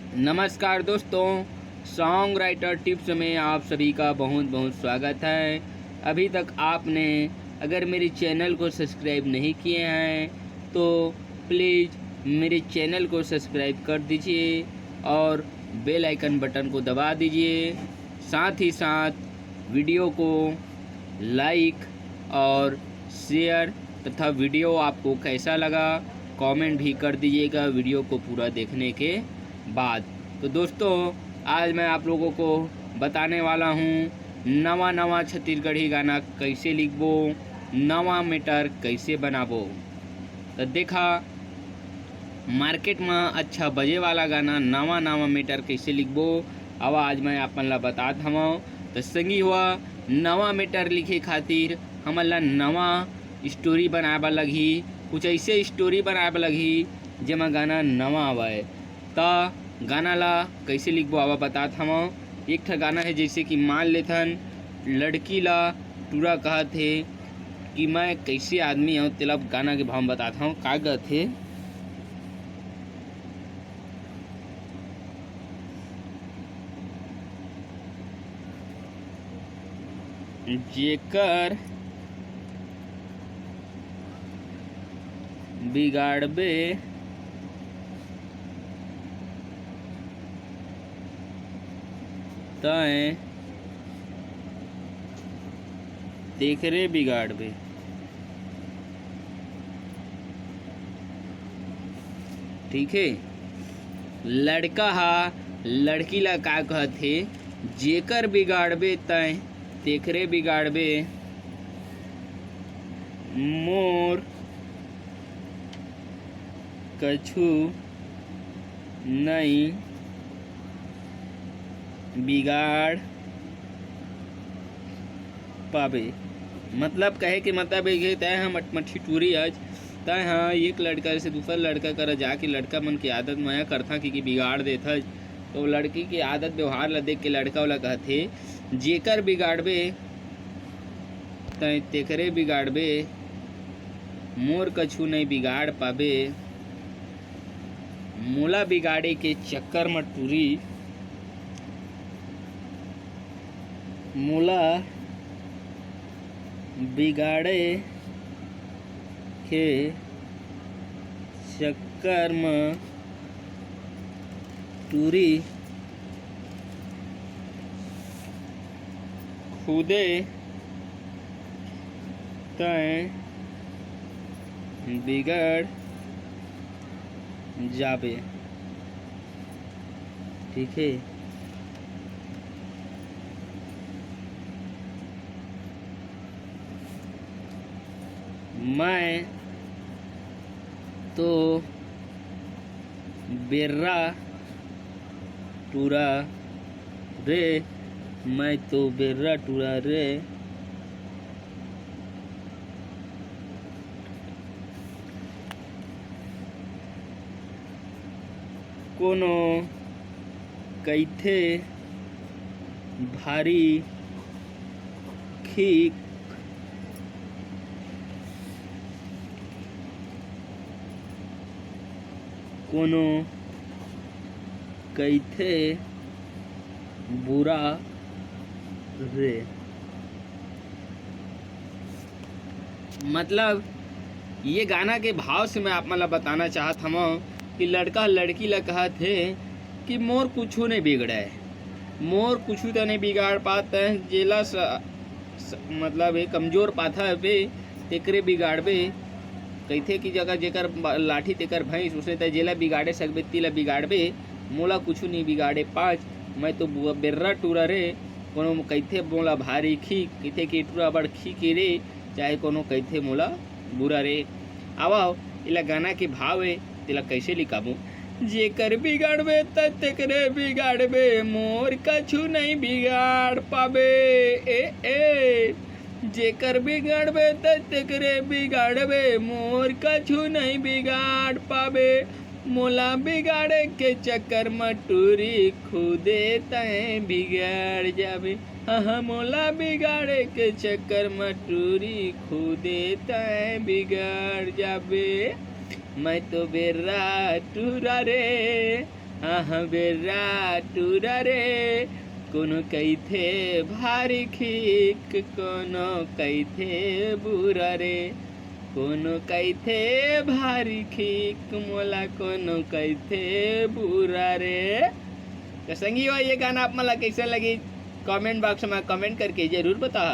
नमस्कार दोस्तों, song writer tips में आप सभी का बहुत बहुत स्वागत है। अभी तक आपने अगर मेरे चैनल को सब्सक्राइब नहीं किए हैं तो प्लीज़ मेरे चैनल को सब्सक्राइब कर दीजिए और बेल आइकन बटन को दबा दीजिए। साथ ही साथ वीडियो को लाइक और शेयर तथा वीडियो आपको कैसा लगा कमेंट भी कर दीजिएगा वीडियो को पूरा देखने के बाद। तो दोस्तों, आज मैं आप लोगों को बताने वाला हूँ नवा छत्तीसगढ़ी गाना कैसे लिखबो, नवा मीटर कैसे बनाबो। तो देखा, मार्केट में अच्छा बजे वाला गाना नवा मीटर कैसे लिखबो अब आज मैं आपन ला बतात हूँ। तो संगी हुआ नवा मीटर लिखे खातिर हमन ला नवा स्टोरी बनाए लगही, कुछ ऐसे स्टोरी बनाए लगही जेमा गाना नवा आवे। त गाना ला कैसे लिखबो आवा बतात हूँ। एक ठा गाना है जैसे कि मान लेथन लड़की ला टूरा कहत है कि मैं कैसे आदमी हूँ, तेला गाना के भाव बताता हूँ। का कहत है, जेकर बिगाड़बे तय तेकरे बिगाड़बे। ठीक है, लड़का हा लड़की ला का कहथे, जेकर बिगाड़बे तय तेकरे बिगाड़बे, मोर कछु नहीं बिगाड़ पाबे। मतलब कहे कि मतलब ये तय हम मट्ठी टूरी आज तय हाँ एक लड़का से दूसरा लड़का कर जाके लड़का मन की आदत माया करथा कि बिगाड़ देथा। तो लड़की की आदत व्यवहार ला देख के लड़का वाला कहथे, जेकर बिगाड़बे तय तेकरे बिगाड़बे, मोर कछु नहीं बिगाड़ पाबे, मोला बिगाड़े के चक्कर में टूरी, मोला बिगाड़े के चक्कर में टूरी, खुदे तय बिगड़ जाबे। ठीक है, मैं तो बेर्रा टूरा रे, मैं तो बेर्रा टूरा रे, कोनो कैथे भारी खीक, कोनो कैथे बुरा रे। मतलब ये गाना के भाव से मैं आप मला बताना चाहत हूँ कि लड़का लड़की ला कहत है कि मोर कुछ नहीं बिगड़ा है, मोर कुछ तो नहीं बिगाड़ पाता है, जेला मतलब ये कमजोर पाथा है बे तेकरे बिगाड़बे। कहथे कि जगह जेकर लाठी तेकर भैंस उसने त जेला बिगाड़े सकबे तिला बिगाड़बे, मोला कुछ नहीं बिगाड़े पाँच, मैं तो बेर्रा टूरा रे। कोनो कहथे मोला भारी खी, कहथे कि टूरा बड़ खी के रे, चाहे कोनो कहथे मोला बुरा रे। आवा इला गाना के भाव है, तिला कैसे लिखाबो। जेकर बिगाड़बे त तेकरे बिगाड़बे, मोर कछु नहीं बिगाड़ पाबे। ए जेकर बिगाड़बे त तेकरे बिगाड़बे, मोर कछु नहीं बिगाड़ पाबे, मोला बिगाड़े के चक्कर में टूरी, खुदे तय बिगड़ जाबे। हाँ, मोला बिगाड़े के चक्कर में टूरी, खुदे तय बिगड़ जाबे। मैं तो बेर्रा टूरा रे, हाँ बेरा टूरा रे कोनो कैथे भारी खीक कोनो कैथे बुरा रे कोनो कैथे भारी खीक मोला कोनो कैथे बुरा रे। तो संगी हो ये गाना आप मला कैसे लगी कमेंट बॉक्स में कमेंट करके जरूर बता।